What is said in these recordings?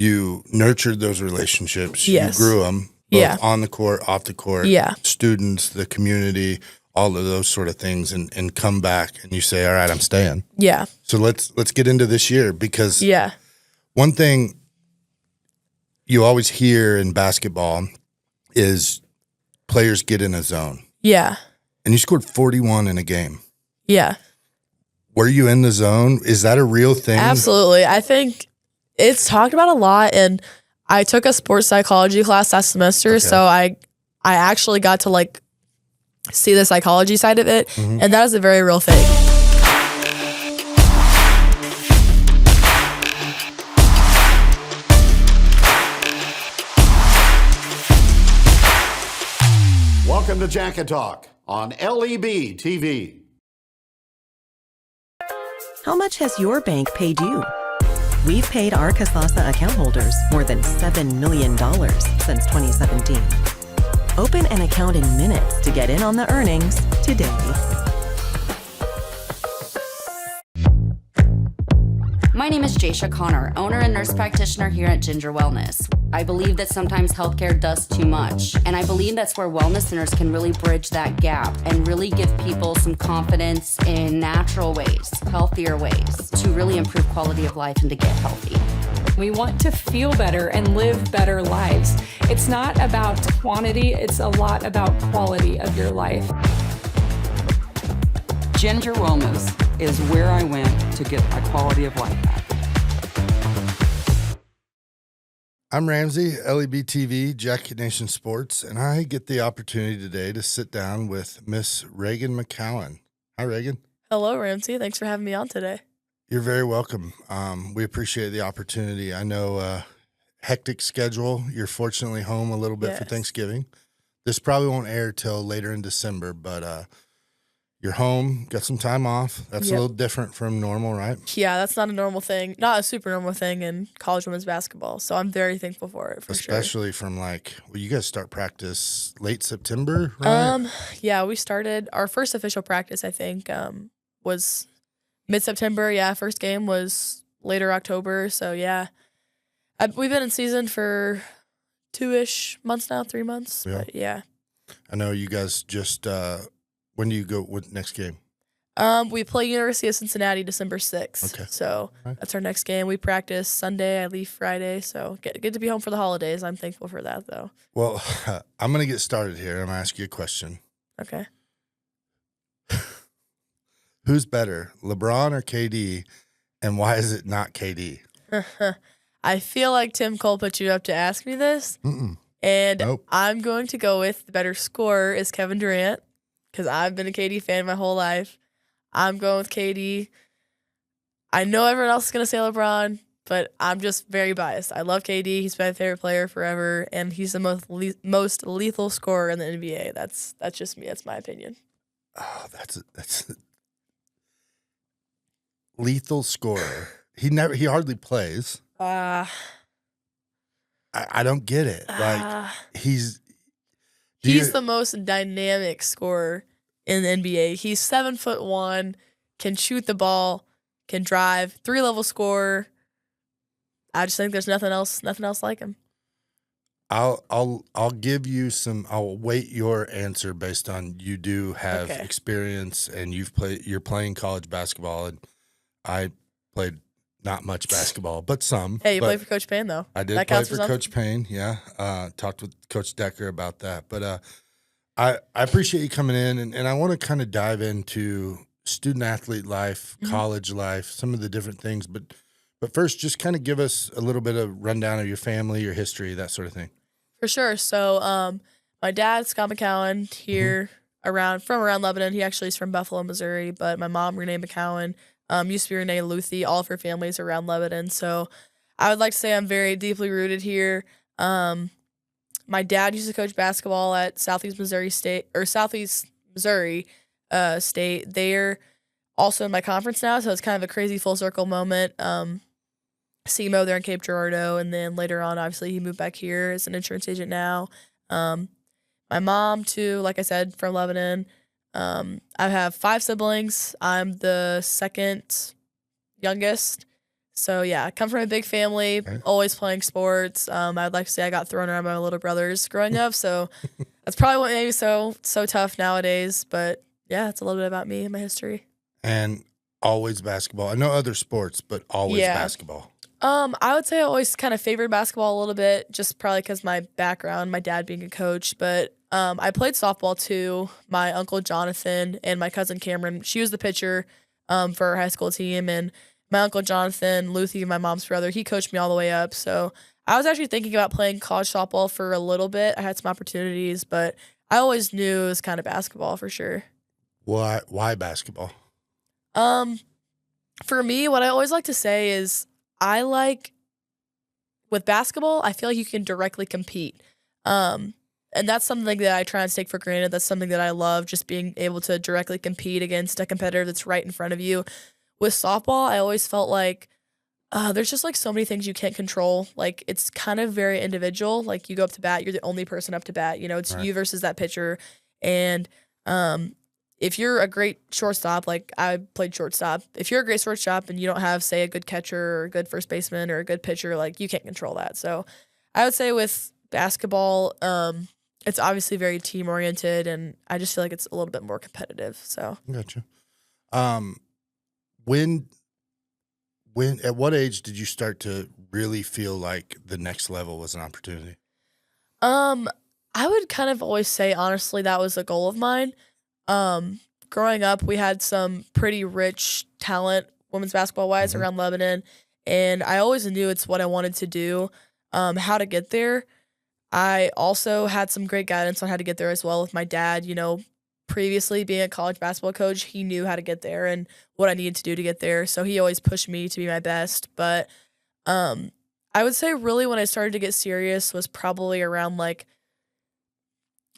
you nurtured those relationships. Yes. You grew them both on the court, off the court, students, the community, all of those sort of things, and come back and you say, all right, I'm staying. Yeah. So let's get into this year because one thing you always hear in basketball is players get in a zone. Yeah. And you scored 41 in a game. Yeah. Were you in the zone? Is that a real thing? Absolutely. I think it's talked about a lot, and I took a sports psychology class last semester, so I actually got to like see the psychology side of it, and that is a very real thing. Welcome to Jacket Talk on LEB TV. How much has your bank paid you? We've paid our Kasasa account holders more than $7 million since 2017. Open an account in minutes to get in on the earnings today. My name is Jaysha Connor, owner and nurse practitioner here at Ginger Wellness. I believe that sometimes healthcare does too much, and I believe that's where wellness centers can really bridge that gap and really give people some confidence in natural ways, healthier ways, to really improve quality of life and to get healthy. We want to feel better and live better lives. It's not about quantity, it's a lot about quality of your life. Ginger Wellness is where I went to get my quality of life back. I'm Ramsey, LEB TV, Jacket Nation Sports, and I get the opportunity today to sit down with Miss Raegan McCowan. Hi, Raegan. Hello, Ramsey. Thanks for having me on today. You're very welcome. We appreciate the opportunity. I know hectic schedule. You're fortunately home a little bit for Thanksgiving. This probably won't air till later in December, but you're home, got some time off. That's a little different from normal, right? Yeah, that's not a normal thing, not a super normal thing in college women's basketball. So I'm very thankful for it, Especially from you guys start practice late September, right? Yeah, we started our first official practice, I think, was mid-September. Yeah, first game was later October. So yeah, we've been in season for 2-ish months now, 3 months. Yeah. But yeah. I know you guys just when do you go with next game? We play University of Cincinnati December 6th. Okay. So that's our next game. We practice Sunday. I leave Friday. So get to be home for the holidays. I'm thankful for that, though. Well, I'm going to get started here. I'm going to ask you a question. Okay. Who's better, LeBron or KD, and why is it not KD? I feel like Tim Cole put you up to ask me this. And Nope. I'm going to go with the better scorer is Kevin Durant, because I've been a KD fan my whole life. I'm going with KD. I know everyone else is going to say LeBron, but I'm just very biased. I love KD. He's my favorite player forever, and he's the most lethal scorer in the NBA. That's just me. That's my opinion. Oh, that's lethal scorer. He hardly plays. I don't get it. Like he's the most dynamic scorer in the NBA. He's 7'1", can shoot the ball, can drive, 3-level scorer. I just think there's nothing else like him. I'll give you some. I'll weight your answer based on you do have experience and you're playing college basketball, and I played not much basketball, but some. Hey, you played for Coach Payne though. I did play for Coach Payne. Yeah, talked with Coach Decker about that, but I appreciate you coming in, and I want to kind of dive into student athlete life, college life, some of the different things, but first, just kind of give us a little bit of rundown of your family, your history, that sort of thing. For sure. So, my dad's Scott McCowan here from around Lebanon. He actually is from Buffalo, Missouri, but my mom, Renee McCowan, used to be Renee Luthi. All of her family's around Lebanon. So I would like to say I'm very deeply rooted here. My dad used to coach basketball at Southeast Missouri State. They're also in my conference now, so it's kind of a crazy full circle moment. SEMO there in Cape Girardeau, and then later on, obviously, he moved back here as an insurance agent now. My mom, too, like I said, from Lebanon. I have 5 siblings. I'm the second youngest, So yeah, I come from a big family, always playing sports. I'd like to say I got thrown around by my little brothers growing up, so that's probably what made me so tough nowadays. But yeah, it's a little bit about me and my history. And always basketball. I know other sports, but always Yeah. basketball. I would say I always kind of favored basketball a little bit, just probably because my background, my dad being a coach. But I played softball too. My uncle Jonathan and my cousin Cameron, she was the pitcher for our high school team, and my uncle Jonathan, Luthi, my mom's brother, he coached me all the way up. So I was actually thinking about playing college softball for a little bit. I had some opportunities, but I always knew it was kind of basketball for sure. Why basketball? For me, what I always like to say is with basketball, I feel like you can directly compete. And that's something that I try and take for granted. That's something that I love, just being able to directly compete against a competitor that's right in front of you. With softball, I always felt like there's just like so many things you can't control. Like it's kind of very individual. Like you go up to bat, you're the only person up to bat. You know, it's you versus that pitcher. And if you're a great shortstop, like I played shortstop, if you're a great shortstop and you don't have, say, a good catcher or a good first baseman or a good pitcher, like you can't control that. So I would say with basketball, it's obviously very team oriented, and I just feel like it's a little bit more competitive. So Gotcha. At what age did you start to really feel like the next level was an opportunity? I would kind of always say, honestly, that was a goal of mine. Growing up, we had some pretty rich talent, women's basketball wise, around Lebanon, and I always knew it's what I wanted to do. How to get there. I also had some great guidance on how to get there as well with my dad. You know, previously being a college basketball coach, he knew how to get there and what I needed to do to get there. So he always pushed me to be my best. But I would say really when I started to get serious was probably around like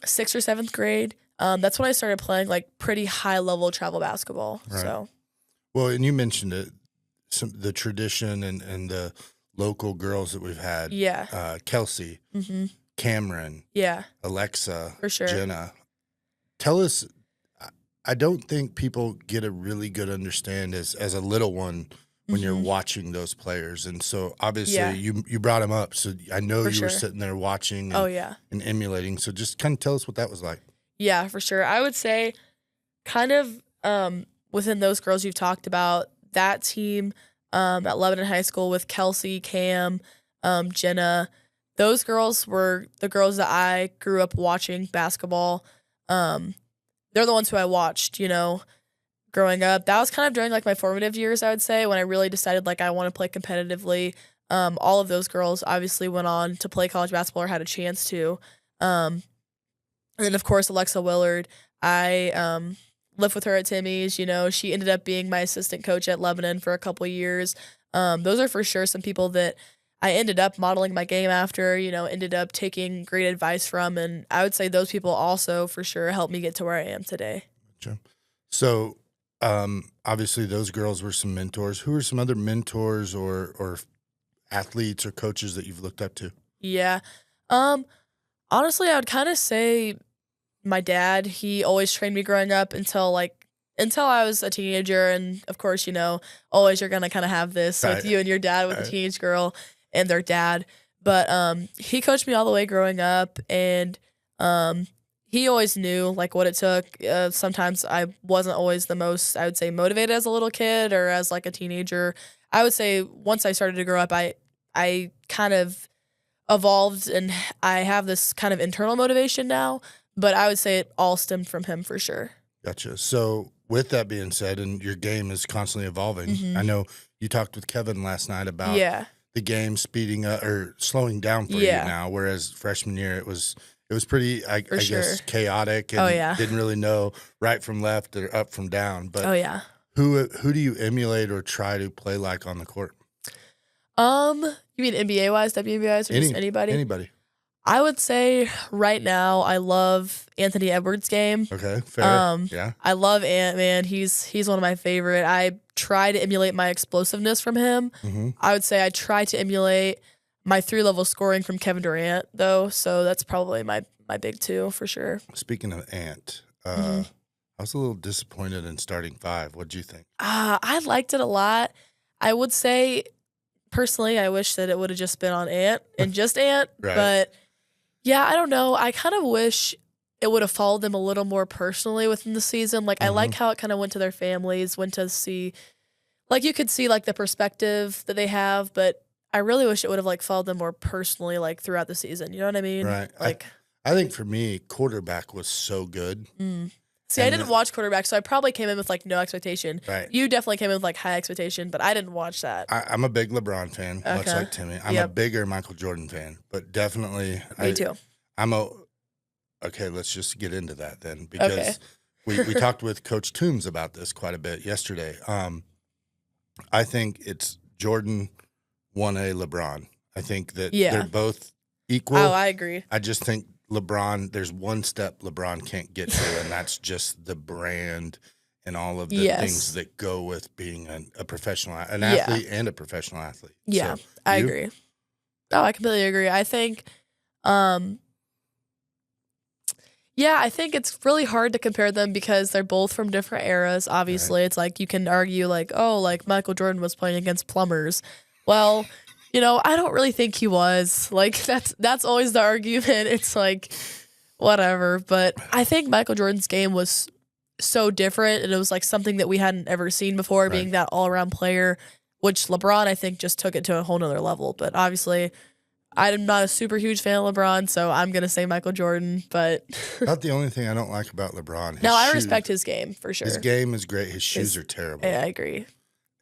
6th or 7th grade. That's when I started playing like pretty high level travel basketball. Right. So, Well, and you mentioned it, the tradition and the local girls that we've had. yeah. Kelsey, Cameron, Yeah. Alexa, For sure. Jenna. Tell us, I don't think people get a really good understand as a little one when you're watching those players. And so obviously Yeah. you brought them up. So I know For you were sure. sitting there watching and, Oh, yeah. and emulating. So just kind of tell us what that was like. Yeah, for sure. I would say kind of within those girls you've talked about, that team at Lebanon High School with Kelsey, Cam, Jenna, those girls were the girls that I grew up watching basketball. They're the ones who I watched, you know, growing up. That was kind of during like my formative years, I would say, when I really decided like I want to play competitively. All of those girls obviously went on to play college basketball or had a chance to. And then, of course, Alexa Willard, I lived with her at Timmy's. You know, she ended up being my assistant coach at Lebanon for a couple of years. Those are for sure some people that I ended up modeling my game after, you know, ended up taking great advice from. And I would say those people also for sure helped me get to where I am today. Gotcha. So obviously those girls were some mentors. Who are some other mentors or athletes or coaches that you've looked up to? Yeah. Honestly, I would kind of say my dad. He always trained me growing up until I was a teenager. And of course, you know, always you're going to kind of have this Right. with you and your dad with a teenage girl and their dad. But he coached me all the way growing up, and he always knew like what it took. Sometimes I wasn't always the most, I would say, motivated as a little kid or as like a teenager. I would say once I started to grow up, I kind of evolved, and I have this kind of internal motivation now, but I would say it all stemmed from him for sure. Gotcha. So with that being said, and your game is constantly evolving, I know you talked with Kevin last night about the game speeding up or slowing down for you now, whereas freshman year it was pretty, I guess, chaotic and didn't really know right from left or up from down. But who do you emulate or try to play like on the court? You mean NBA wise, WNBA wise, or just anybody? Anybody. I would say right now I love Anthony Edwards' game. Okay, fair. Yeah. I love Ant, man. He's one of my favorite. I try to emulate my explosiveness from him. I would say I try to emulate my 3-level scoring from Kevin Durant, though. So that's probably my big two for sure. Speaking of Ant, I was a little disappointed in starting 5. What'd you think? I liked it a lot. I would say personally, I wish that it would have just been on Ant and just Ant. Right. But yeah, I don't know. I kind of wish it would have followed them a little more personally within the season. Like, I like how it kind of went to their families, went to see, like, you could see, like, the perspective that they have, but I really wish it would have, like, followed them more personally, like, throughout the season. You know what I mean? Right. Like, I think for me, quarterback was so good. see, I And didn't watch quarterback, so I probably came in with, like, no expectation. Right. You definitely came in with, like, high expectation, but I didn't watch that. I'm a big LeBron fan, much Okay. like Timmy. I'm a Yep. bigger Michael Jordan fan, but definitely Me too. Okay, let's just get into that then, because we talked with Coach Toombs about this quite a bit yesterday. I think it's Jordan 1A LeBron. I think that they're both equal. Oh, I agree. I just think LeBron, there's one step LeBron can't get to, and that's just the brand and all of the things that go with being an professional, an athlete and a professional athlete. Yeah, So, I you? agree. Oh, I completely agree. I think, I think it's really hard to compare them because they're both from different eras. Obviously, it's like you can argue like, oh, like Michael Jordan was playing against plumbers. Well, you know, I don't really think he was. Like that's always the argument. It's like whatever, but I think Michael Jordan's game was so different, and it was like something that we hadn't ever seen before, being that all-around player, which LeBron I think just took it to a whole nother level. But obviously, I'm not a super huge fan of LeBron, so I'm going to say Michael Jordan, but Not the only thing I don't like about LeBron. no, I respect his game for sure. His game is great. His shoes are terrible. Yeah, I agree.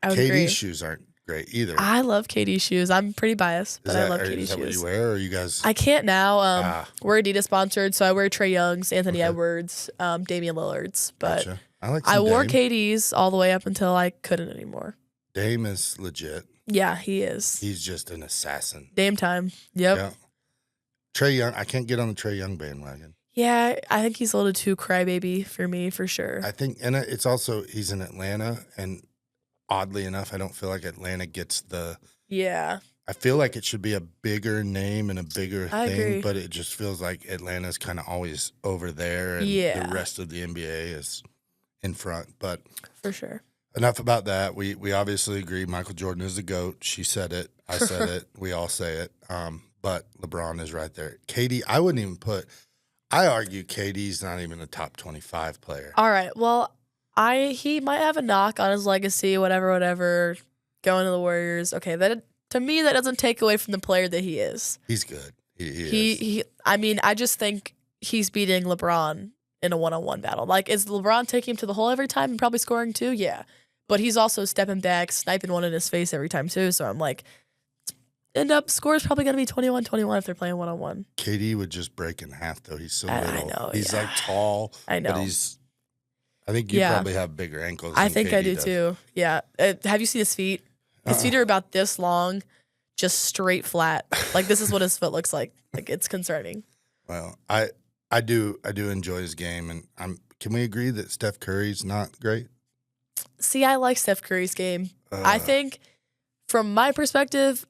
I would KD's agree. shoes aren't great either. I love KD's shoes. I'm pretty biased, but I love KD's is that what shoes. you wear, or you guys? I can't now. We're Adidas sponsored, so I wear Trey Young's, Anthony Edwards, Damian Lillard's, but Gotcha. I like. I some wore Dame. KD's all the way up until I couldn't anymore. Dame is legit. Yeah, he is. He's just an assassin. Dame time. Yep. Yeah. Trey Young. I can't get on the Trey Young bandwagon. Yeah, I think he's a little too crybaby for me, for sure. I think, and it's also he's in Atlanta, and oddly enough, I don't feel like Atlanta gets the. Yeah. I feel like it should be a bigger name and a bigger I thing, agree. but it just feels like Atlanta's kind of always over there, and Yeah. the rest of the NBA is in front. But For sure. enough about that. We obviously agree Michael Jordan is the GOAT. She said it. I said it. We all say it. But LeBron is right there. KD, I wouldn't even put – I argue KD's not even a top 25 player. All right. Well, he might have a knock on his legacy, whatever, going to the Warriors. Okay, that to me, that doesn't take away from the player that he is. He's good. He is. I mean, I just think he's beating LeBron in a one-on-one battle. Like, is LeBron taking him to the hole every time and probably scoring too? Yeah. But he's also stepping back, sniping one in his face every time too. So I'm like, score is probably going to be 21-21 if they're playing one-on-one. KD would just break in half, though. He's so little. I know. He's yeah. like tall. I know. But I think you Yeah. probably have bigger ankles. I than think KD I do does. too. Yeah. Have you seen his feet? His feet are about this long, just straight flat. Like, this is what his foot looks like. Like, it's concerning. Well, I do enjoy his game, and can we agree that Steph Curry's not great? See, I like Steph Curry's game. I think, from my perspective,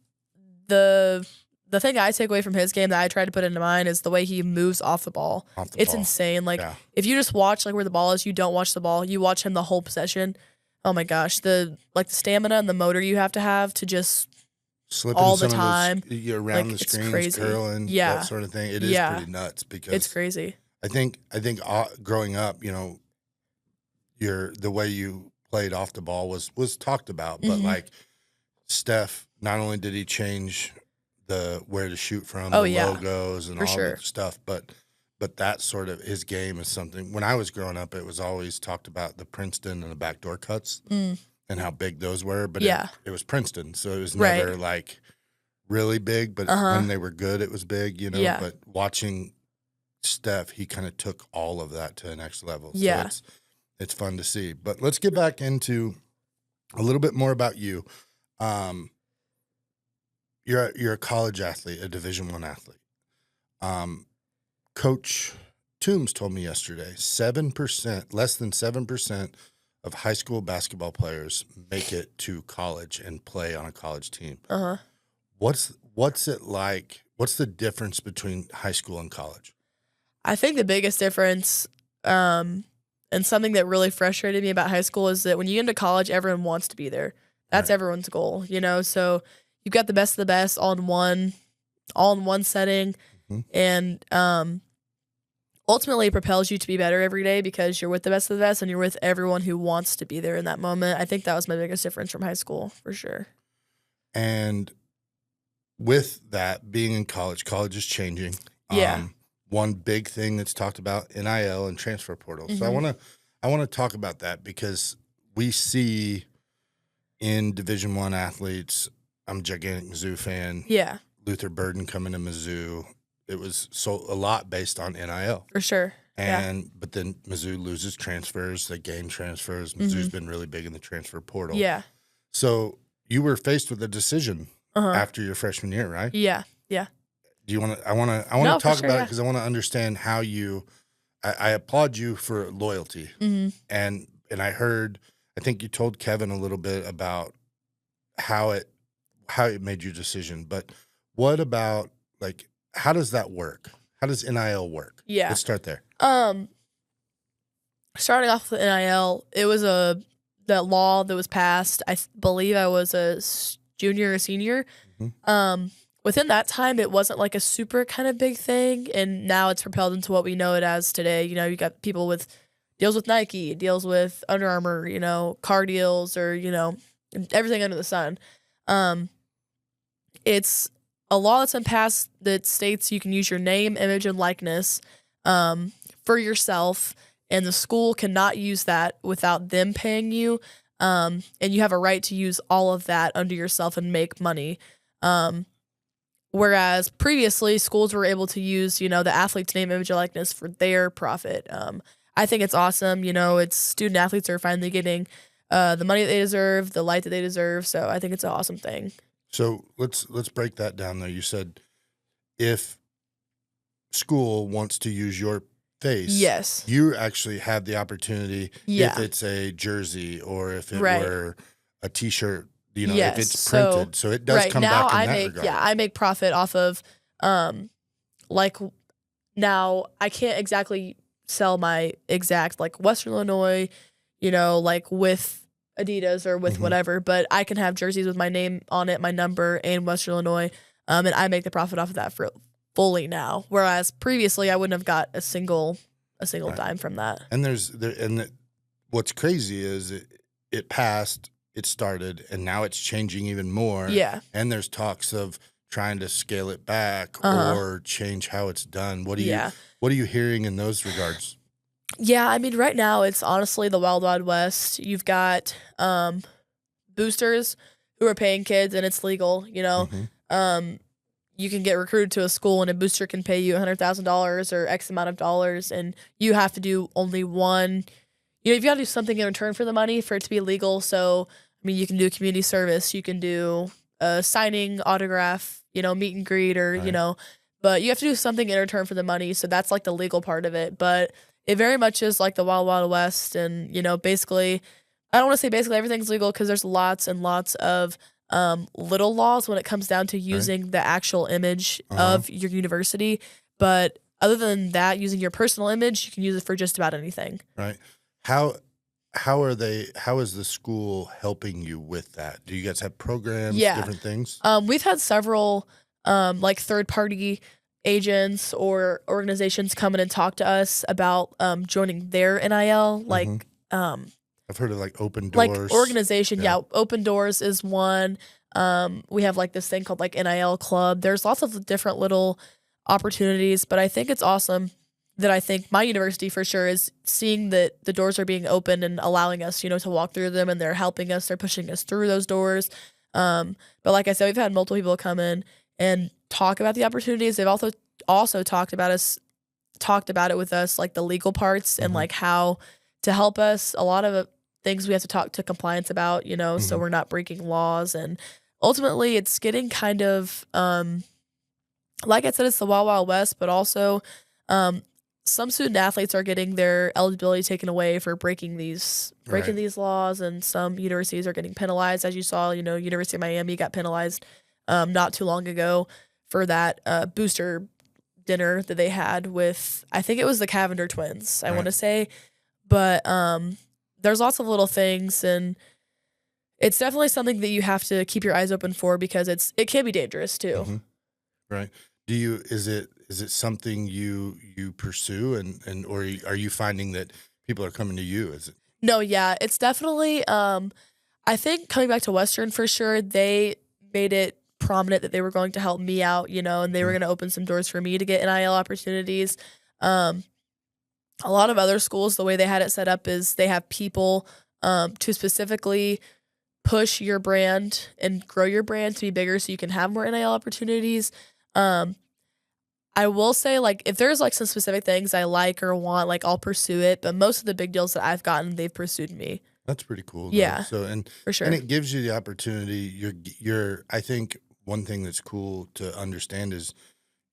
the thing I take away from his game that I try to put into mine is the way he moves off the ball. It's insane. Like, if you just watch like where the ball is, you don't watch the ball. You watch him the whole possession. Oh my gosh, the stamina and the motor you have to just Slipping all the some of time. those, you're around Like, the it's screens, crazy. curling, Yeah. that sort of thing. It is Yeah. pretty nuts because it's crazy. I think growing up, the way you played off the ball was talked about, but Mhm. like Steph, not only did he change where to shoot from, Oh, the yeah. logos and For all sure. that stuff, but that sort of his game is something. When I was growing up, it was always talked about the Princeton and the backdoor cuts and how big those were, but Yeah. it was Princeton, so it was Right. never like really big, but when they were good, it was big, Yeah. But watching Steph, he kind of took all of that to the next level. Yeah. So it's fun to see. But let's get back into a little bit more about you. You're a college athlete, a Division I athlete. Coach Toombs told me yesterday, less than 7% of high school basketball players make it to college and play on a college team. What's it like? What's the difference between high school and college? I think the biggest difference, and something that really frustrated me about high school is that when you get into college, everyone wants to be there. That's everyone's goal, So you've got the best of the best all in one setting, and ultimately it propels you to be better every day because you're with the best of the best and you're with everyone who wants to be there in that moment. I think that was my biggest difference from high school for sure. And with that, being in college is changing. Yeah. One big thing that's talked about, NIL and transfer portal. So I want to talk about that because we see in Division I athletes, I'm a gigantic Mizzou fan. Yeah. Luther Burden coming to Mizzou. It was a lot based on NIL. For sure. But then Mizzou loses transfers, they gain transfers. Mizzou's been really big in the transfer portal. Yeah. So you were faced with a decision after your freshman year, right? Yeah. Yeah. Do you want to? I want to No, talk for sure, about it yeah. because I want to understand how you. I applaud you for loyalty, and I heard. I think you told Kevin a little bit about how it made your decision. But what about like how does that work? How does NIL work? Yeah. Let's start there. Starting off with NIL, it was that law that was passed. I believe I was a junior or senior. Within that time, it wasn't like a super kind of big thing, and now it's propelled into what we know it as today. You know, you got people with deals with Nike, deals with Under Armour, you know, car deals, or you know, everything under the sun. It's a law that's been passed that states you can use your name, image, and likeness for yourself, and the school cannot use that without them paying you. And you have a right to use all of that under yourself and make money. Whereas previously, schools were able to use, you know, the athlete's name, image, and likeness for their profit. I think it's awesome. You know, it's student athletes are finally getting the money that they deserve, the light that they deserve. So I think it's an awesome thing. So let's break that down there. You said if school wants to use your face, Yes. you actually have the opportunity Yeah. if it's a jersey or if it Right. were a T-shirt, you know, Yes. if it's printed. So it does right come now back in I that make regard. I make profit off of like now I can't exactly sell my exact like Western Illinois, you know, like with Adidas or with whatever, but I can have jerseys with my name on it, my number, and Western Illinois, and I make the profit off of that for fully now. Whereas previously I wouldn't have got a single dime from that. And what's crazy is it passed, it started, and now it's changing even more. Yeah. And there's talks of trying to scale it back or change how it's done. What are you hearing in those regards? Yeah, I mean, right now it's honestly the Wild Wild West. You've got boosters who are paying kids, and it's legal. You know, you can get recruited to a school, and a booster can pay you $100,000 or X amount of dollars, and you have to do only one. You know, you've got to do something in return for the money for it to be legal. So, I mean, you can do community service, you can do a signing, autograph, you know, meet and greet, or you know, but you have to do something in return for the money. So that's like the legal part of it, but it very much is like the Wild Wild West. And, you know, basically, I don't want to say basically everything's legal because there's lots and lots of little laws when it comes down to using the actual image of your university. But other than that, using your personal image, you can use it for just about anything. Right. How is the school helping you with that? Do you guys have programs, different things? We've had several like third-party agents or organizations come in and talk to us about joining their NIL, like I've heard of like Open Doors. like organization. Yeah. Open Doors is one. We have like this thing called like NIL Club. There's lots of different little opportunities, but I think it's awesome that I think my university for sure is seeing that the doors are being opened and allowing us, you know, to walk through them, and they're helping us, they're pushing us through those doors. But like I said, we've had multiple people come in and talk about the opportunities. They've also talked about it with us, like the legal parts and like how to help us. A lot of things we have to talk to compliance about, you know, so we're not breaking laws. And ultimately it's getting kind of, like I said, it's the Wild Wild West, but also some student athletes are getting their eligibility taken away for breaking these laws, and some universities are getting penalized. As you saw, you know, University of Miami got penalized not too long ago for that booster dinner that they had with, I think it was the Cavender twins, I want to say. But there's lots of little things, and it's definitely something that you have to keep your eyes open for because it can be dangerous too. Mhm. Right. Is it something you pursue and or are you finding that people are coming to you? Is it? No, yeah, it's definitely I think coming back to Western for sure, they made it prominent that they were going to help me out, and they were going to open some doors for me to get NIL opportunities. A lot of other schools, the way they had it set up is they have people to specifically push your brand and grow your brand to be bigger so you can have more NIL opportunities. I will say, like, if there's, like, some specific things I like or want, like, I'll pursue it. But most of the big deals that I've gotten, they've pursued me. That's pretty cool, though. Yeah, So for sure. and it gives you the opportunity. You're I think one thing that's cool to understand is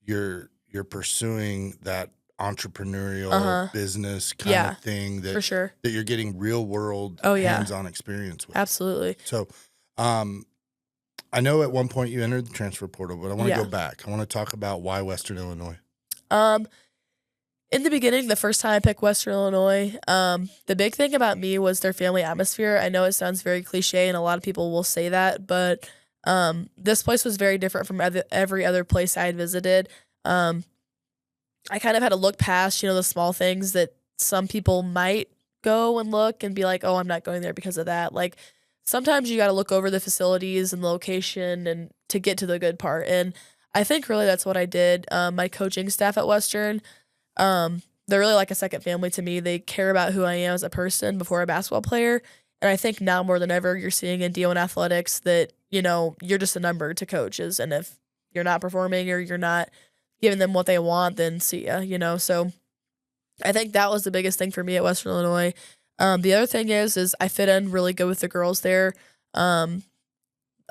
you're pursuing that entrepreneurial business kind Yeah, of thing for that sure. that you're getting real world Oh, yeah. hands-on experience with. Absolutely. So, I know at one point you entered the transfer portal, but I want to Yeah. go back. I want to talk about why Western Illinois. In the beginning, the first time I picked Western Illinois, the big thing about me was their family atmosphere. I know it sounds very cliche, and a lot of people will say that, but this place was very different from every other place I had visited. I kind of had to look past, the small things that some people might go and look and be like, oh, I'm not going there because of that. Like, sometimes you got to look over the facilities and the location and to get to the good part. And I think really that's what I did. My coaching staff at Western, they're really like a second family to me. They care about who I am as a person before a basketball player. And I think now more than ever, you're seeing in D1 athletics that, you're just a number to coaches. And if you're not performing or you're not giving them what they want, then see ya, So I think that was the biggest thing for me at Western Illinois. The other thing is I fit in really good with the girls there. A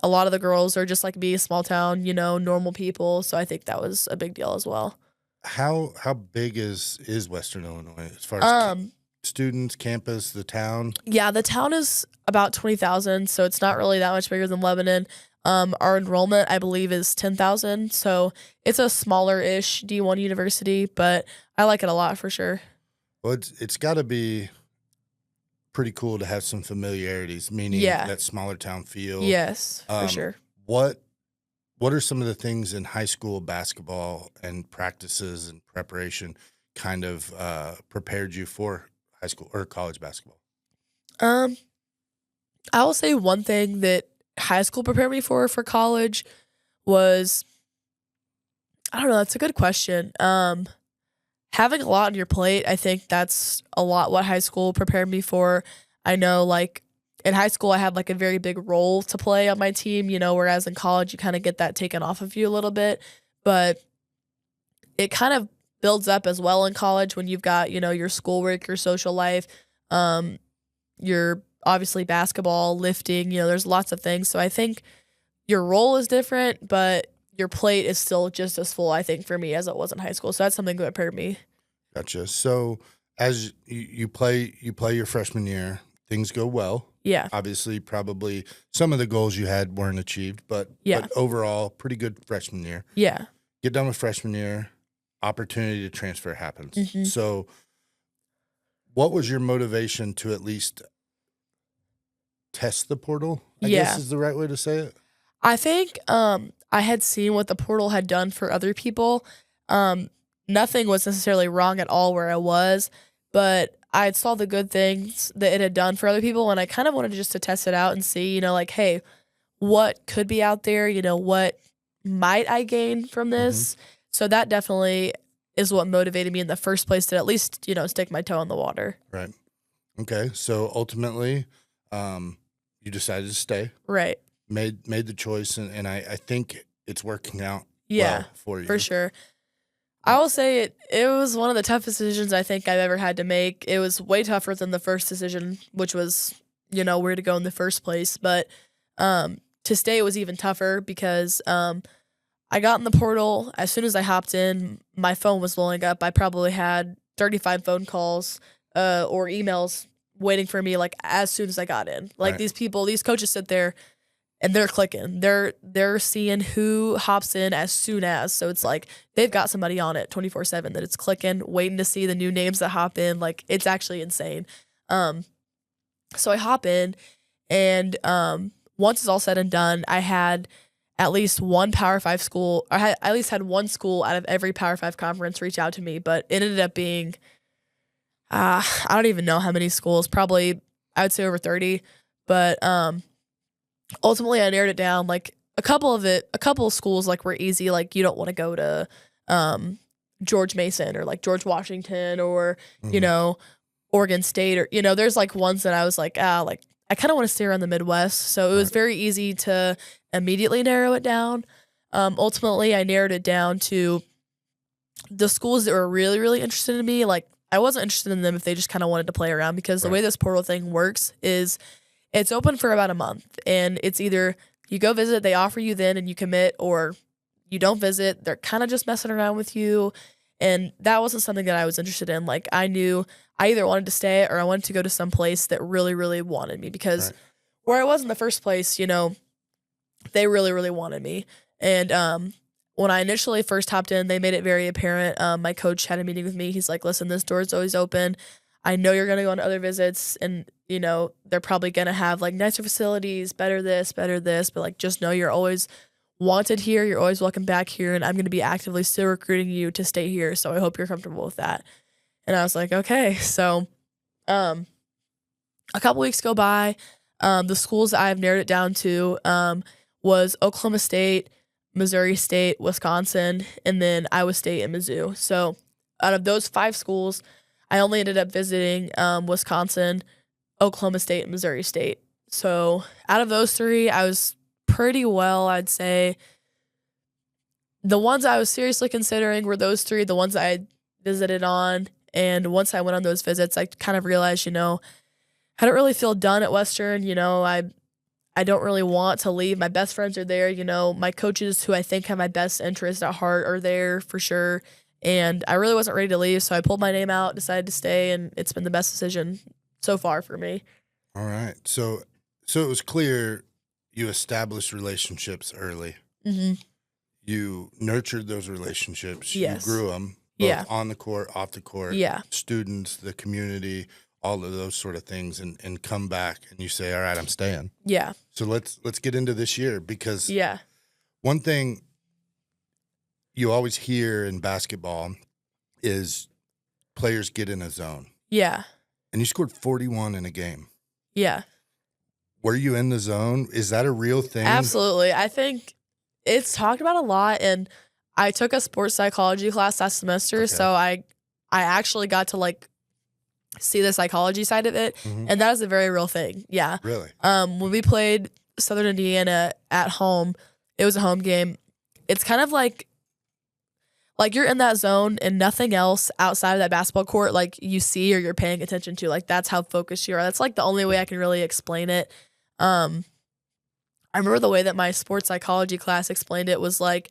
lot of the girls are just like me, small town, normal people. So I think that was a big deal as well. How big is Western Illinois as far as students, campus, the town? Yeah, the town is about 20,000, so it's not really that much bigger than Lebanon. Our enrollment, I believe, is 10,000, so it's a smaller-ish D1 university, but I like it a lot for sure. Well, it's got to be pretty cool to have some familiarities, meaning Yeah. that smaller town feel. Yes, for sure. What are some of the things in high school basketball and practices and preparation kind of prepared you for high school or college basketball? I will say one thing that high school prepared me for college was, I don't know, that's a good question. Having a lot on your plate, I think that's a lot what high school prepared me for. I know, like, in high school, I had, like, a very big role to play on my team, whereas in college, you kind of get that taken off of you a little bit. But it kind of builds up as well in college when you've got, your schoolwork, your social life, your obviously basketball, lifting, there's lots of things. So I think your role is different, but your plate is still just as full, I think, for me as it was in high school. So that's something that prepared me. Gotcha. So as you play your freshman year, things go well. Yeah. Obviously, probably some of the goals you had weren't achieved, but overall, pretty good freshman year. Yeah. Get done with freshman year, opportunity to transfer happens. Mhm. So what was your motivation to at least test the portal? I guess is the right way to say it. I think I had seen what the portal had done for other people. Nothing was necessarily wrong at all where I was, but I saw the good things that it had done for other people, and I kind of wanted just to test it out and see, like, hey, what could be out there? What might I gain from this? So that definitely is what motivated me in the first place to at least, stick my toe in the water. Right. Okay. So ultimately, you decided to stay. Right. Made the choice, and I think it's working out Yeah, well for you. for sure. I will say it was one of the toughest decisions I think I've ever had to make. It was way tougher than the first decision, which was, where to go in the first place. But to stay, it was even tougher because I got in the portal. As soon as I hopped in, my phone was blowing up. I probably had 35 phone calls or emails waiting for me, like, as soon as I got in. Like, Right. these coaches sit there and they're clicking. They're seeing who hops in as soon as. So it's like they've got somebody on it 24/7 that it's clicking, waiting to see the new names that hop in. Like, it's actually insane. So I hop in, And once it's all said and done, I had at least one Power 5 school, or I at least had one school out of every Power 5 conference reach out to me, but it ended up being, I don't even know how many schools, probably I would say over 30, but ultimately I narrowed it down. Like a couple of schools like were easy, like you don't want to go to George Mason or like George Washington or, you know, Oregon State, or, you know, there's like ones that I was like, like I kind of want to stay around the Midwest. So it was very easy to immediately narrow it down. Ultimately, I narrowed it down to the schools that were really, really interested in me. Like I wasn't interested in them if they just kind of wanted to play around, because the way this portal thing works is it's open for about a month, and it's either you go visit, they offer you then and you commit, or you don't visit, they're kind of just messing around with you. And that wasn't something that I was interested in. Like I knew I either wanted to stay or I wanted to go to some place that really, really wanted me, because where I was in the first place, you know, they really, really wanted me. And when I initially first hopped in, they made it very apparent. My coach had a meeting with me. He's like, listen, this door's always open. I know you're going to go on other visits, and, you know, they're probably going to have like nicer facilities, better this, but like just know you're always wanted here. You're always welcome back here, and I'm going to be actively still recruiting you to stay here. So I hope you're comfortable with that. And I was like, okay. So a couple weeks go by. The schools I've narrowed it down to was Oklahoma State, Missouri State, Wisconsin, and then Iowa State and Mizzou. So out of those 5 schools, I only ended up visiting Wisconsin, Oklahoma State, and Missouri State. So out of those 3, I was pretty well, I'd say. The ones I was seriously considering were those 3, the ones I visited on. And once I went on those visits, I kind of realized, you know, I don't really feel done at Western. You know, I don't really want to leave. My best friends are there. You know, my coaches who I think have my best interest at heart are there for sure. And I really wasn't ready to leave. So I pulled my name out, decided to stay, and it's been the best decision so far for me. All right. So it was clear you established relationships early. Mm-hmm. You nurtured those relationships. Yes. You grew them both on the court, off the court. Yeah. Students, the community, all of those sort of things, and come back and you say, all right, I'm staying. Yeah. So let's get into this year, because Yeah. one thing you always hear in basketball is players get in a zone. Yeah. And you scored 41 in a game. Yeah. Were you in the zone? Is that a real thing? Absolutely. I think it's talked about a lot, and I took a sports psychology class last semester, so I actually got to like see the psychology side of it, and that is a very real thing. Yeah. Really? When we played Southern Indiana at home, it was a home game. It's kind of like you're in that zone and nothing else outside of that basketball court like you see or you're paying attention to. Like that's how focused you are. That's like the only way I can really explain it. I remember the way that my sports psychology class explained it was like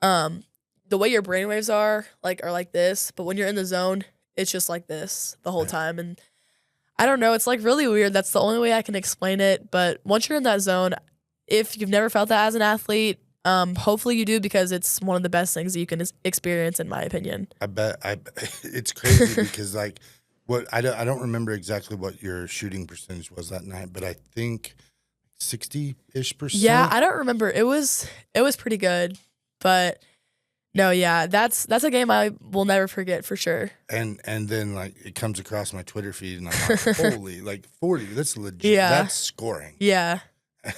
the way your brainwaves are like this, but when you're in the zone, it's just like this the whole time. And I don't know, it's like really weird. That's the only way I can explain it. But once you're in that zone, if you've never felt that as an athlete, hopefully you do, because it's one of the best things that you can experience, in my opinion. I bet it's crazy because like I don't remember exactly what your shooting percentage was that night, but I think 60-ish%. Yeah, I don't remember. It was pretty good, but no, yeah, that's a game I will never forget for sure. And then like it comes across my Twitter feed and I'm like, holy, like 40, that's legit. Yeah. That's scoring. Yeah.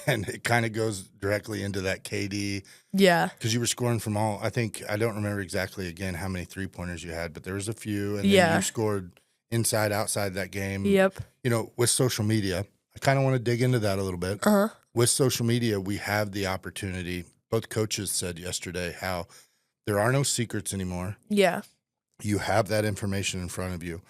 And it kind of goes directly into that KD. Yeah. Because you were scoring from all, I don't remember exactly again how many 3-pointers you had, but there was a few. And then you scored inside, outside that game. Yep. You know, with social media, I kind of want to dig into that a little bit. Uh-huh. With social media, we have the opportunity. Both coaches said yesterday how there are no secrets anymore. Yeah. You have that information in front of you.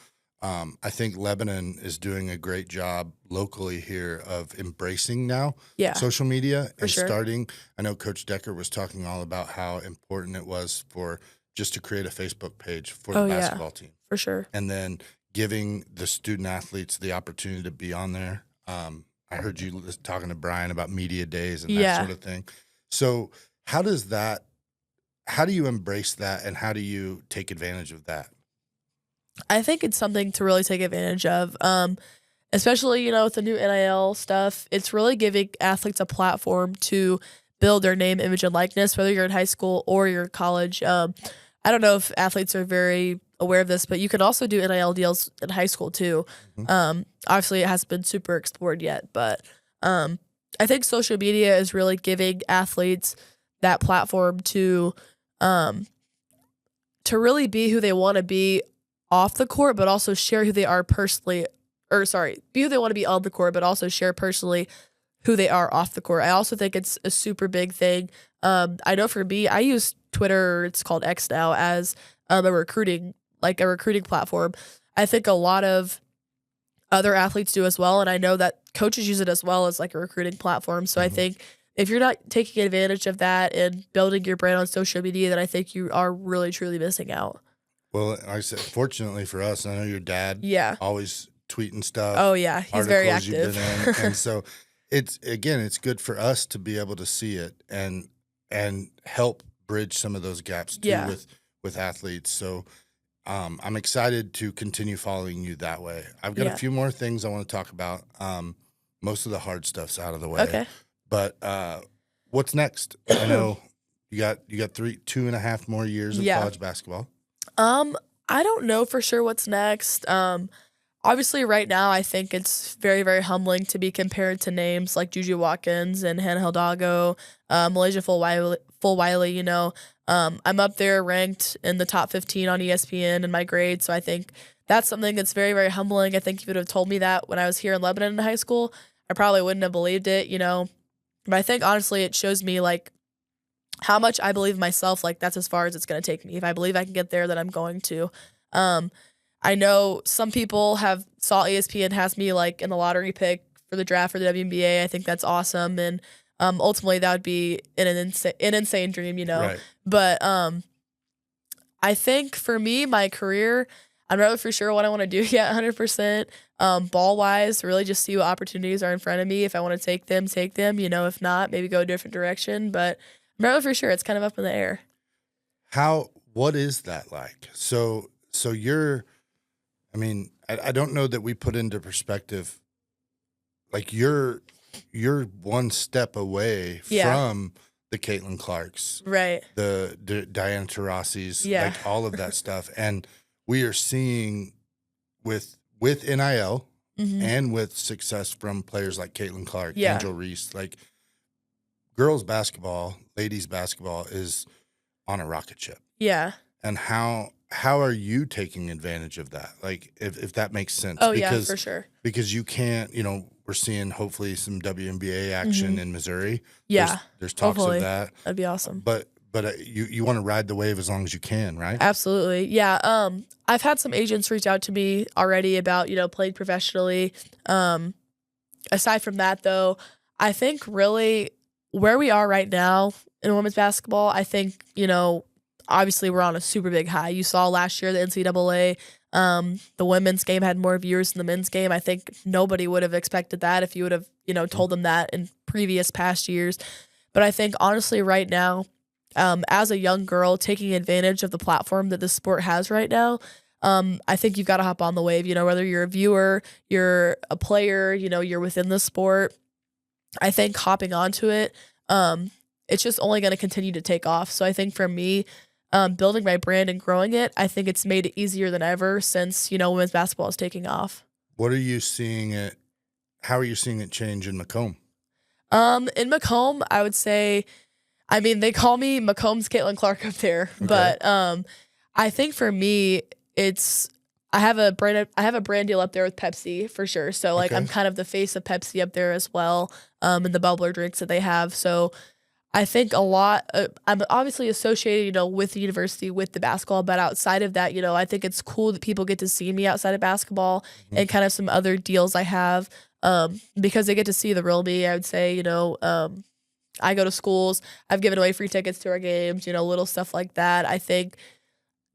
I think Lebanon is doing a great job locally here of embracing now social media and starting. I know Coach Decker was talking all about how important it was for just to create a Facebook page for the basketball team. For sure. And then giving the student athletes the opportunity to be on there. I heard you talking to Brian about media days and that sort of thing. So how do you embrace that, and how do you take advantage of that? I think it's something to really take advantage of. And especially, with the new NIL stuff, it's really giving athletes a platform to build their name, image, and likeness, whether you're in high school or you're in college. I don't know if athletes are very aware of this, but you can also do NIL deals in high school too. Obviously, it hasn't been super explored yet, but I think social media is really giving athletes that platform to really be who they want to be off the court, but also share who they are personally. Be who they want to be on the court, but also share personally who they are off the court. I also think it's a super big thing. I know for me, I use Twitter, it's called X now, as a recruiting platform. I think a lot of other athletes do as well, and I know that coaches use it as well as like a recruiting platform. So I think if you're not taking advantage of that and building your brand on social media, then I think you are really, truly missing out. Well, like I said, fortunately for us, I know your dad always tweeting stuff. Oh, yeah. He's very active. You've been in. And so it's good for us to be able to see it and help bridge some of those gaps too with athletes. So I'm excited to continue following you that way. I've got a few more things I want to talk about. Most of the hard stuff's out of the way. Okay. But what's next? I know you got 2.5 more years of college basketball. I don't know for sure what's next. Obviously, right now, I think it's very, very humbling to be compared to names like Juju Watkins and Hannah Hidalgo, Malaysia Full-Wiley, I'm up there ranked in the top 15 on ESPN in my grade, so I think that's something that's very, very humbling. I think if you would have told me that when I was here in Lebanon in high school, I probably wouldn't have believed it, But I think, honestly, it shows me, like, how much I believe in myself. Like, that's as far as it's going to take me. If I believe I can get there, then I'm going to. I know some people have saw ESPN has me like in the lottery pick for the draft for the WNBA. I think that's awesome, and ultimately that would be an insane dream, Right. But I think for me, my career, I'm not really for sure what I want to do yet, 100%. Ball wise, really just see what opportunities are in front of me. If I want to take them. If not, maybe go a different direction. But I'm not really for sure. It's kind of up in the air. What is that like? So you're. I mean, I don't know that we put into perspective, like you're one step away from the Caitlin Clarks, right? The Diana Taurasi's, like all of that stuff, and we are seeing with NIL and with success from players like Caitlin Clark, Angel Reese, like girls basketball, ladies basketball is on a rocket ship, and how are you taking advantage of that? Like, if that makes sense. Oh, because, for sure. Because you can't, we're seeing hopefully some WNBA action in Missouri. Yeah. There's talks hopefully. of that. That'd be awesome. But you want to ride the wave as long as you can, right? Absolutely. Yeah. I've had some agents reach out to me already about, playing professionally. Aside from that, though, I think really where we are right now in women's basketball, I think, obviously we're on a super big high. You saw last year the NCAA, the women's game had more viewers than the men's game. I think nobody would have expected that if you would have, told them that in previous past years. But I think honestly right now, as a young girl taking advantage of the platform that the sport has right now, I think you've got to hop on the wave, whether you're a viewer, you're a player, you're within the sport. I think hopping onto it, it's just only going to continue to take off. So I think for me, building my brand and growing it, I think it's made it easier than ever since, women's basketball is taking off. How are you seeing it change in Macomb? In Macomb, I would say, they call me Macomb's Caitlin Clark up there, okay. But I think for me, I have a brand deal up there with Pepsi for sure. So like I'm kind of the face of Pepsi up there as well, and the bubbler drinks that they have. So I think a lot. I'm obviously associated, with the university, with the basketball, but outside of that, I think it's cool that people get to see me outside of basketball and kind of some other deals I have, because they get to see the real me. I would say, I go to schools. I've given away free tickets to our games, little stuff like that. I think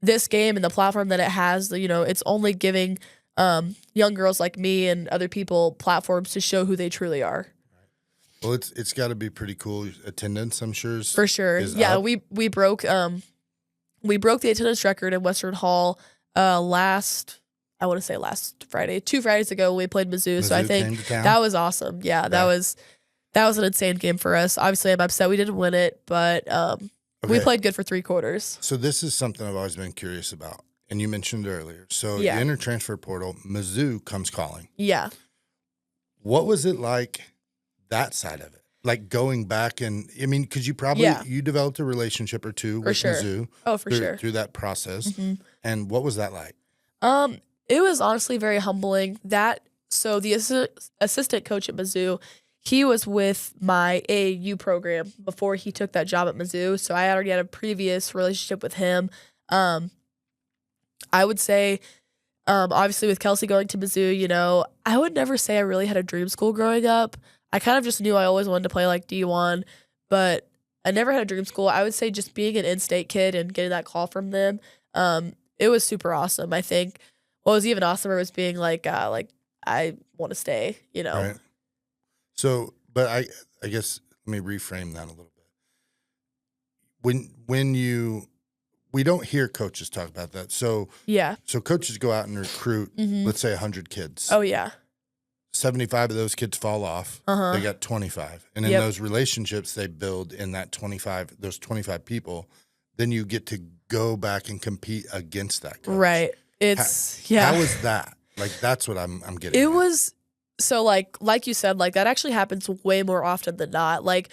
this game and the platform that it has, it's only giving young girls like me and other people platforms to show who they truly are. Well, it's got to be pretty cool attendance, I'm sure. For sure. Yeah, up. We broke the attendance record in Western Hall last I want to say last Friday, 2 Fridays ago, we played Mizzou. So I Mizzou think came to town? that was awesome. Yeah, that was an insane game for us. Obviously, I'm upset we didn't win it, but we Okay. played good for 3 quarters. So this is something I've always been curious about, and you mentioned earlier. So Yeah. you enter transfer portal, Mizzou comes calling. Yeah. What was it like, that side of it? Like going back and, I mean, because you probably, Yeah. you developed a relationship or two with sure. Mizzou. Oh, for through, sure. Through that process. Mhm. And what was that like? It was honestly very humbling. So the assistant coach at Mizzou, he was with my AAU program before he took that job at Mizzou. So I already had a previous relationship with him. I would say, obviously with Kelsey going to Mizzou, you know, I would never say I really had a dream school growing up. I kind of just knew I always wanted to play like D1, but I never had a dream school. I would say just being an in-state kid and getting that call from them, it was super awesome. I think what was even awesomer was being like I want to stay, you know. Right. So, but I guess let me reframe that a little bit. We don't hear coaches talk about that. So Yeah. coaches go out and recruit, Mhm. let's say 100 kids. Oh yeah. 75 of those kids fall off. Uh-huh. They got 25. And in Yep. those relationships they build in that 25, those 25 people, then you get to go back and compete against that coach. Right. It's yeah. How was that? Like, that's what I'm getting It at. was so like you said, like that actually happens way more often than not. Like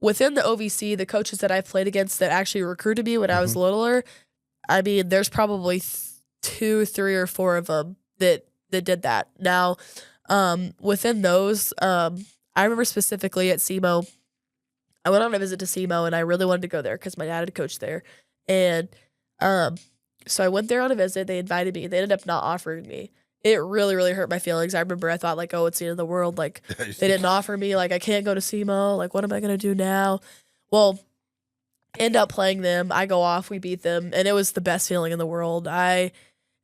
within the OVC, the coaches that I've played against that actually recruited me when I was littler, I mean, there's probably 2, 3, or 4 of them that did that. Now, within those, I remember specifically at SEMO, I went on a visit to SEMO and I really wanted to go there because my dad had coached there. And so I went there on a visit. They invited me. They ended up not offering me. It really, really hurt my feelings. I remember I thought like, oh, it's the end of the world. Like they didn't offer me. Like I can't go to SEMO. Like what am I going to do now? Well, end up playing them. I go off. We beat them. And it was the best feeling in the world. I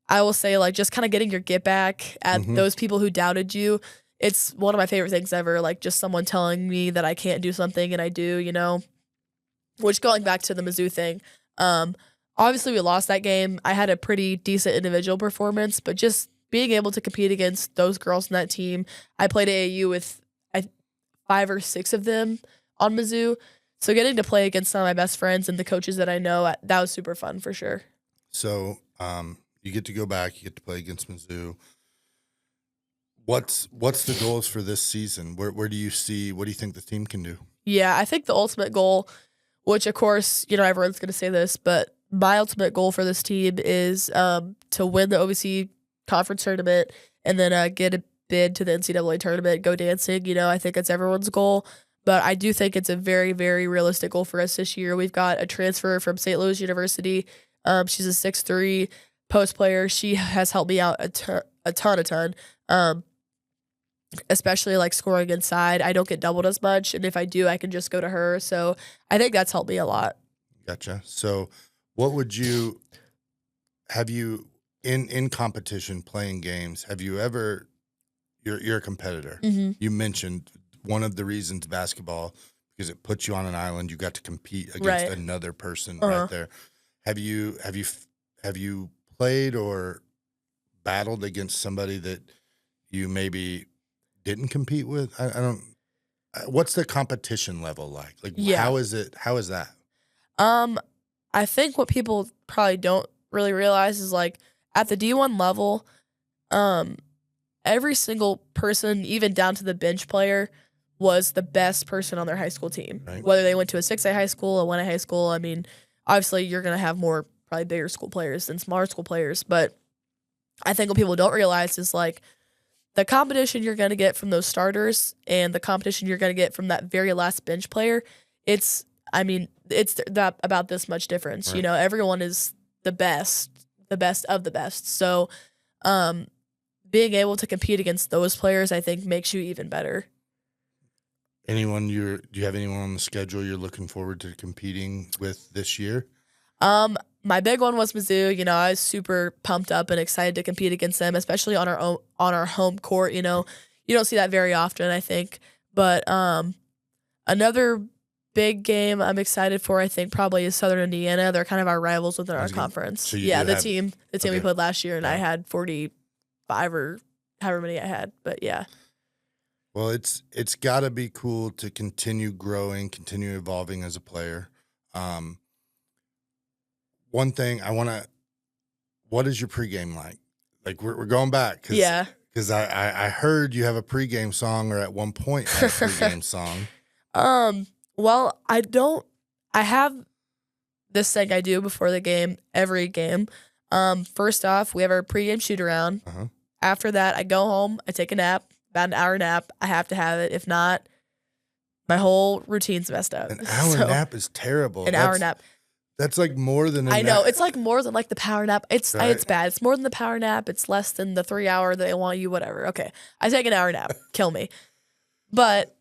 will say like just kind of getting your get back at those people who doubted you. It's one of my favorite things ever. Like just someone telling me that I can't do something and I do, you know, which going back to the Mizzou thing, obviously we lost that game. I had a pretty decent individual performance, but just being able to compete against those girls in that team, I played AAU with 5 or 6 of them on Mizzou. So getting to play against some of my best friends and the coaches that I know, that was super fun for sure. So, you get to go back, you get to play against Mizzou. What's the goals for this season? Where do you see, what do you think the team can do? Yeah, I think the ultimate goal, which of course, you know, everyone's going to say this, but my ultimate goal for this team is to win the OVC conference tournament and then get a bid to the NCAA tournament, go dancing. You know, I think it's everyone's goal, but I do think it's a very, very realistic goal for us this year. We've got a transfer from St. Louis University. She's a 6'3" post player. She has helped me out a ton. Especially like scoring inside. I don't get doubled as much, and if I do, I can just go to her. So I think that's helped me a lot. Gotcha. So what would you, have you, in competition playing games, have you ever, you're a competitor. You mentioned one of the reasons basketball, because it puts you on an island, you got to compete against another person right there. Have you played or battled against somebody that you maybe didn't compete with? I don't, what's the competition level like? Like, how is that? I think what people probably don't really realize is like at the D1 level, every single person, even down to the bench player, was the best person on their high school team. Right. Whether they went to a 6A high school, a 1A high school. I mean, obviously you're going to have more probably bigger school players than smaller school players. But I think what people don't realize is like the competition you're going to get from those starters and the competition you're going to get from that very last bench player, it's that about this much difference. Right. You know, everyone is the best of the best. So being able to compete against those players, I think, makes you even better. Do you have anyone on the schedule you're looking forward to competing with this year? My big one was Mizzou. You know, I was super pumped up and excited to compete against them, especially on our home court. You know, you don't see that very often, I think. But another big game I'm excited for, I think, probably is Southern Indiana. They're kind of our rivals within our conference. So the team we played last year, and I had 40 5 or however many I had. But yeah. Well, it's got to be cool to continue growing, continue evolving as a player. One thing what is your pregame like? Like we're going back. Yeah. Because I heard you have a pregame song, or at one point had a pregame song. Well, I have this thing I do before the game, every game. First off, we have our pregame shoot around. Uh-huh. After that, I go home, I take a nap, about an hour nap. I have to have it. If not, my whole routine's messed up. An hour nap is terrible. Hour nap. That's like more than I know. It's like more than like the power nap. It's Right. bad. It's more than the power nap. It's less than the 3 hour that they want you, whatever. Okay. I take an hour nap. Kill me. But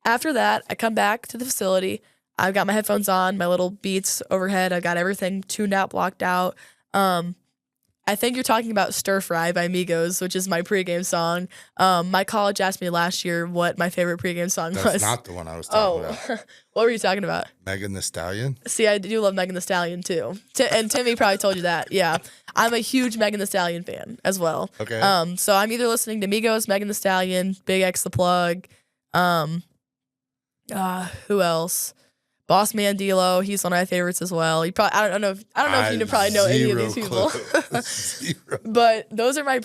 after that, I come back to the facility. I've got my headphones on, my little Beats overhead. I've got everything tuned out, blocked out. I think you're talking about Stir Fry by Migos, which is my pregame song. My college asked me last year what my favorite pregame song was. That's not the one I was talking about. What were you talking about? Megan Thee Stallion? See, I do love Megan Thee Stallion too. And Timmy probably told you that. Yeah. I'm a huge Megan Thee Stallion fan as well. Okay. So I'm either listening to Migos, Megan Thee Stallion, Big X The Plug, who else? Boss Man D-Lo, he's one of my favorites as well. I don't know if you probably know any of these people. Zero. But those are my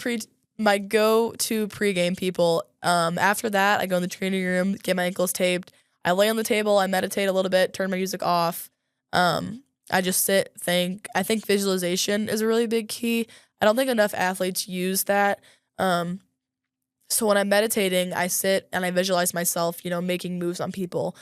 go-to pregame people. After that, I go in the training room, get my ankles taped. I lay on the table, I meditate a little bit, turn my music off. I just sit, think. I think visualization is a really big key. I don't think enough athletes use that. So when I'm meditating, I sit and I visualize myself, making moves on people,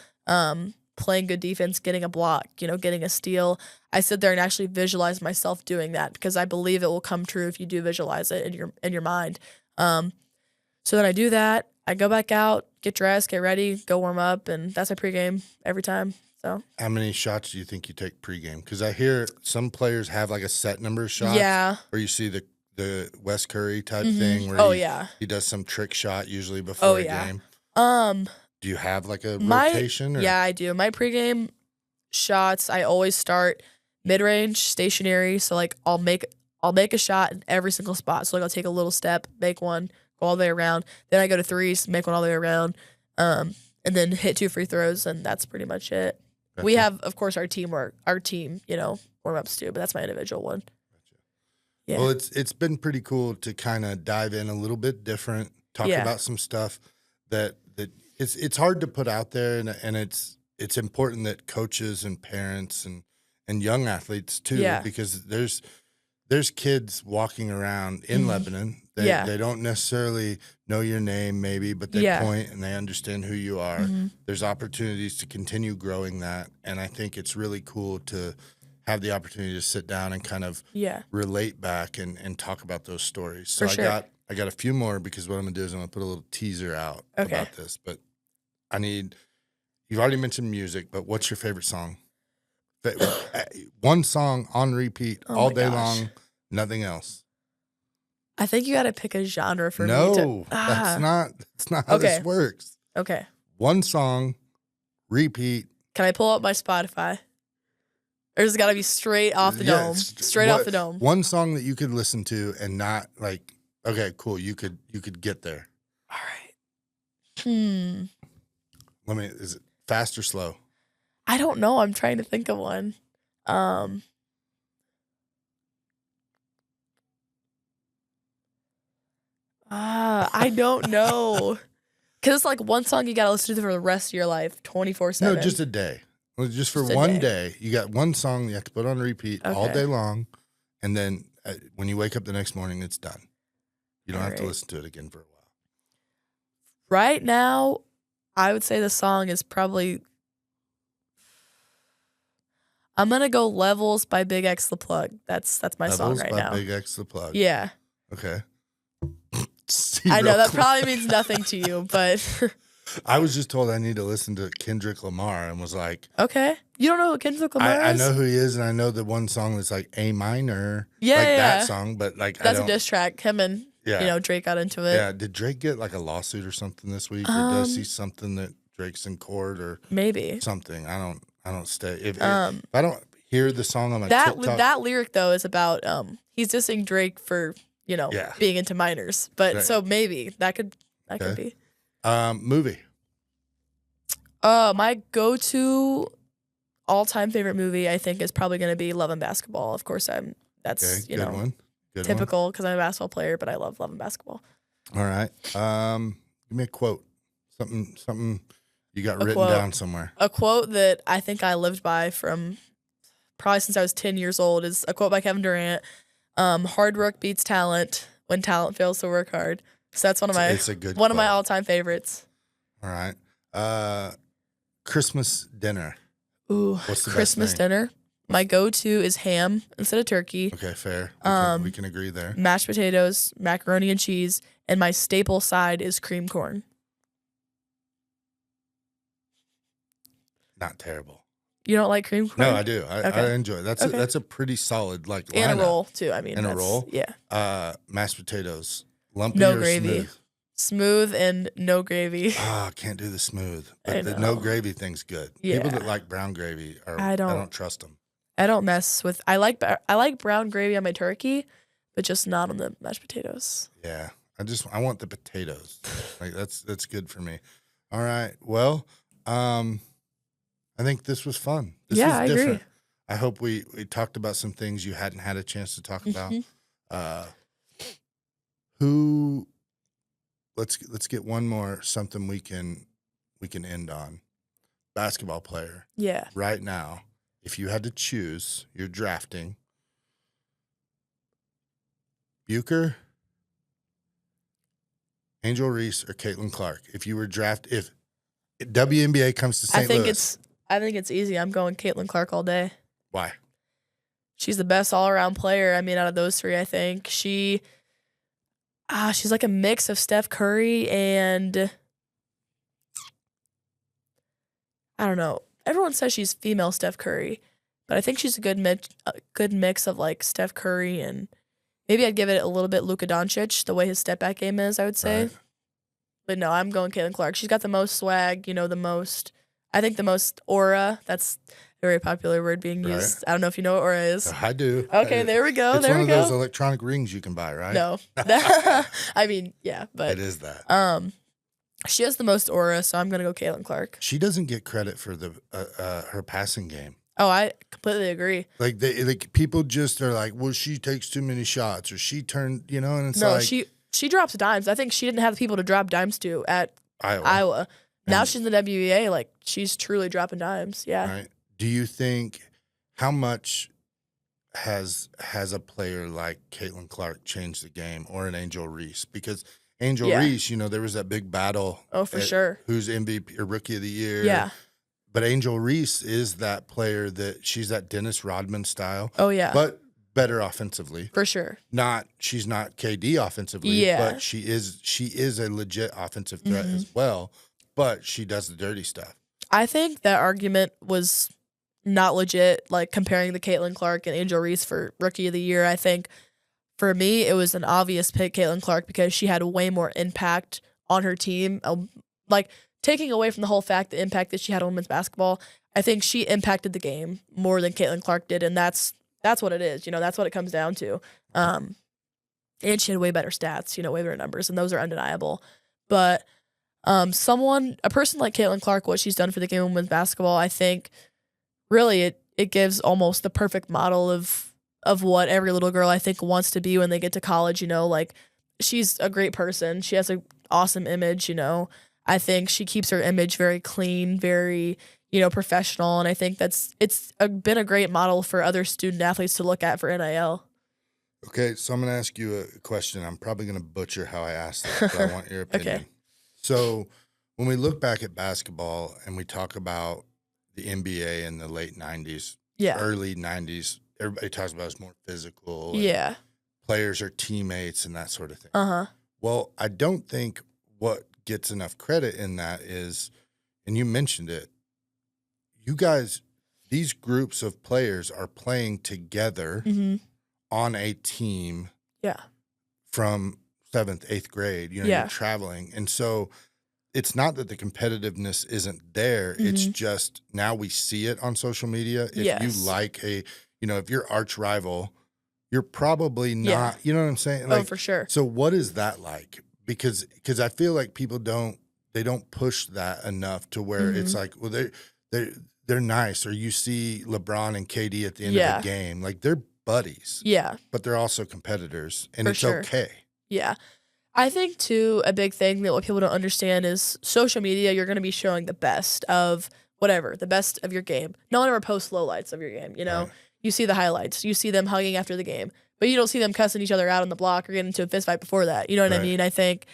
playing good defense, getting a block, getting a steal. I sit there and actually visualize myself doing that because I believe it will come true if you do visualize it in your mind. So then I do that. I go back out, get dressed, get ready, go warm up, and that's my pregame every time. So How many shots do you think you take pregame? Because I hear some players have like a set number of shots. Yeah. Or you see the Wes Curry type thing where he does some trick shot usually before a game. Do you have like a rotation? Or? Yeah, I do. My pregame shots, I always start mid-range, stationary. So like I'll make a shot in every single spot. So like I'll take a little step, make one, go all the way around. Then I go to threes, make one all the way around, and then hit 2 free throws, and that's pretty much it. Gotcha. We have, of course, our team warm-ups too, but that's my individual one. Gotcha. Yeah. Well, it's been pretty cool to kind of dive in a little bit different, talk about some stuff that it's hard to put out there, and it's important that coaches and parents and young athletes too, because there's kids walking around in Lebanon. They don't necessarily know your name maybe, but they point and they understand who you are. There's opportunities to continue growing that, and I think it's really cool to have the opportunity to sit down and kind of relate back and talk about those stories. So I got a few more, because what I'm gonna do is I'm gonna put a little teaser out about this, but you've already mentioned music, but what's your favorite song? One song on repeat all day long, nothing else. I think you got to pick a genre for me. No, that's not how this works. Okay. One song, repeat. Can I pull up my Spotify? Or has it got to be straight off the dome? Straight off the dome. One song that you could listen to and not like, okay, cool, you could get there. All right. Is it fast or slow? I don't know. I'm trying to think of one. I don't know. Because it's like one song you got to listen to for the rest of your life, 24/7. No, just a day. Just for one day. You got one song you have to put on repeat all day long, and then when you wake up the next morning, it's done. You don't have to listen to it again for a while. Right now, I would say the song is probably... I'm going to go Levels by Big X The Plug. That's my song right now. Big X The Plug. Yeah. Okay. I know that probably means nothing to you, but... I was just told I need to listen to Kendrick Lamar and was like... Okay. You don't know who Kendrick Lamar is? I know who he is, and I know the one song that's like A minor. That song, but like that's a diss track. Him and Drake got into it. Yeah. Did Drake get like a lawsuit or something this week? Or does he something that Drake's in court or maybe something? I don't stay. If I don't hear the song on my TikTok. That lyric though is about he's dissing Drake for Yeah. being into minors. But Right. so maybe that could be. Movie. My go-to all-time favorite movie, I think, is probably going to be Love and Basketball. Of course, that's Okay, good one. Good typical because I'm a basketball player, but I love Love and Basketball. one. All right. Give me a quote. Something you got written quote. down somewhere. A quote that I think I lived by from probably since I was 10 years old is a quote by Kevin Durant. Hard work beats talent when talent fails to work hard. So that's one of my It's a good one of my quote. all-time favorites. All right. Christmas dinner. Ooh, What's the best Christmas thing? dinner. My go-to is ham instead of turkey, Okay, fair. We can agree there. mashed potatoes, macaroni and cheese, and my staple side is cream corn. Not terrible. You don't like cream corn? No, I do. I Okay. enjoy it. Okay. That's a pretty solid And lineup. a roll too. I mean, And a that's- roll? Yeah, Mashed potatoes. Lumpy no or gravy. smooth? Smooth and no gravy. I can't do the smooth. I But the no know. gravy thing's good. People Yeah. that like brown gravy I I don't- don't trust them. I don't mess with. I like brown gravy on my turkey, but just not on the mashed potatoes. Yeah. I want the potatoes. Like that's good for me. All right. Well, I think this was fun. This Yeah, was I agree. different. I hope we talked about some things you hadn't had a chance to talk about. Mm-hmm. Who let's get one more something we can end on. Basketball player Yeah. right now, if you had to choose, you're drafting Bucher, Angel Reese, or Caitlin Clark. If you were if WNBA comes to St. Louis, I think it's easy. I'm going Caitlin Clark all day. why? She's the best all around player. I mean, out of those three, I think she's like a mix of Steph Curry and I don't know. Everyone says she's female Steph Curry, but I think she's a good mix of like Steph Curry and maybe I'd give it a little bit Luka Doncic, the way his step back game is, I would say. Right. But no, I'm going Caitlin Clark. She's got the most swag, the most aura. That's a very popular word being Right. used. I don't know if you know what aura is. I do. Okay, there we go. It's there one we of go. those electronic rings you can buy, right? No. I mean, yeah, but It is that. she has the most aura, so I'm gonna go Caitlin Clark. She doesn't get credit for the her passing game. Oh, I completely agree. Like people just are like, well, she takes too many shots, or she turned, and it's No, like she drops dimes. I think she didn't have the people to drop dimes to at Iowa. Now And- she's in the WEA. Like she's truly dropping dimes. Yeah. right? Do you think how much has a player like Caitlin Clark changed the game, or an Angel Reese? Because Angel Yeah. Reese, there was that big battle. Oh, for at sure. Who's MVP or Rookie of the Year? Yeah. But Angel Reese is that player that she's that Dennis Rodman style, Oh yeah. but better offensively. for sure. She's not KD offensively, Yeah. but she is a legit offensive threat Mm-hmm. as well. But she does the dirty stuff. I think that argument was not legit, like comparing the Caitlin Clark and Angel Reese for Rookie of the Year. I think for me, it was an obvious pick, Caitlin Clark, because she had way more impact on her team. Like taking away from the whole fact, the impact that she had on women's basketball, I think she impacted the game more than Caitlin Clark did, and that's what it is. That's what it comes down to. And she had way better stats, way better numbers, and those are undeniable. But a person like Caitlin Clark, what she's done for the game of women's basketball, I think really it gives almost the perfect model of what every little girl I think wants to be when they get to college. Like she's a great person. She has an awesome image. I think she keeps her image very clean, very professional, and I think it's been a great model for other student athletes to look at for NIL. Okay, so I'm going to ask you a question. I'm probably going to butcher how I asked this, but I want your opinion. Okay. So when we look back at basketball and we talk about the NBA in the late 90s, Yeah. early 90s, everybody talks about it's more physical. and Yeah. Players are teammates and that sort of thing. Uh-huh. Well, I don't think what gets enough credit in that is, and you mentioned it, you guys, these groups of players are playing together Mm-hmm. on a team Yeah. from 7th, 8th grade, Yeah. you're traveling. And so it's not that the competitiveness isn't there. It's just now we see it on social media. If Yes. you like if your arch rival you're probably not. Yeah. You know what I'm saying? Oh, for sure. So what is that like? Because I feel like people don't push that enough to where it's like, well, they're nice, or you see LeBron and KD at the end of a game, like they're buddies. Yeah. But they're also competitors, and For it's sure. okay. Yeah. I think, too, a big thing that what people don't understand is social media, you're going to be showing the best of whatever, the best of your game. No one ever posts lowlights of your game, you know? Right. You see the highlights. You see them hugging after the game. But you don't see them cussing each other out on the block or getting into a fist fight before that. You know what I Right. mean? I think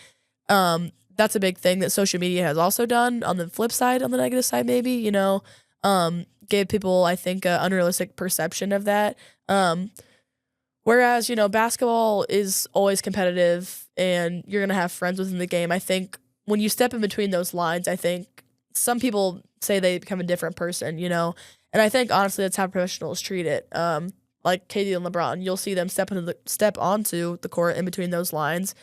that's a big thing that social media has also done on the flip side, on the negative side maybe, you know? Gave people, I think, an unrealistic perception of that. Whereas, you know, basketball is always competitive and you're going to have friends within the game. I think when you step in between those lines, I think some people say they become a different person, you know? And I think, honestly, that's how professionals treat it. Like KD and LeBron, you'll see them step onto the court in between those lines,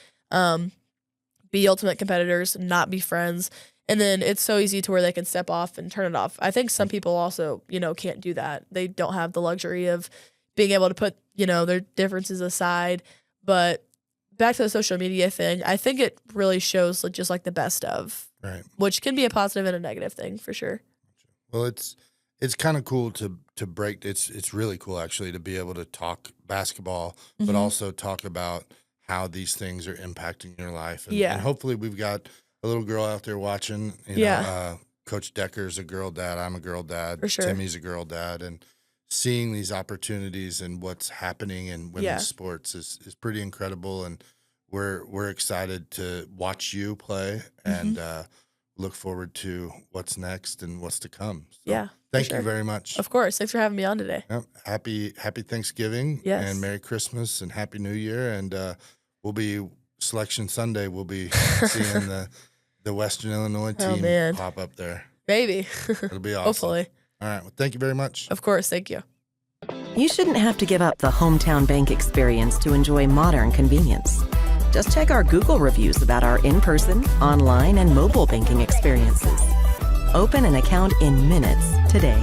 be ultimate competitors, not be friends. And then it's so easy to where they can step off and turn it off. I think some people also, you know, can't do that. They don't have the luxury of being able to put, you know, their differences aside. But back to the social media thing, I think it really shows just like the best of, Right. which can be a positive and a negative thing for sure. Well, it's kind of cool to break. It's really cool actually to be able to talk basketball, but also talk about how these things are impacting your life. And, Yeah. and hopefully we've got a little girl out there watching. You Yeah. know, Coach Decker's a girl dad. I'm a girl dad. For sure. Timmy's a girl dad, and seeing these opportunities and what's happening in women's sports is pretty incredible. And we're excited to watch you play and look forward to what's next and what's to come. So Yeah. for thank sure. you very much. Of course. Thanks for having me on today. Yep. Happy Thanksgiving Yes. and Merry Christmas and Happy New Year. And we'll be Selection Sunday. We'll be seeing the Western Illinois Oh, team man. pop up there. Maybe. It'll be awesome. Hopefully. All right. Well, thank you very much. Of course. Thank you. You shouldn't have to give up the hometown bank experience to enjoy modern convenience. Just check our Google reviews about our in-person, online, and mobile banking experiences. Open an account in minutes today.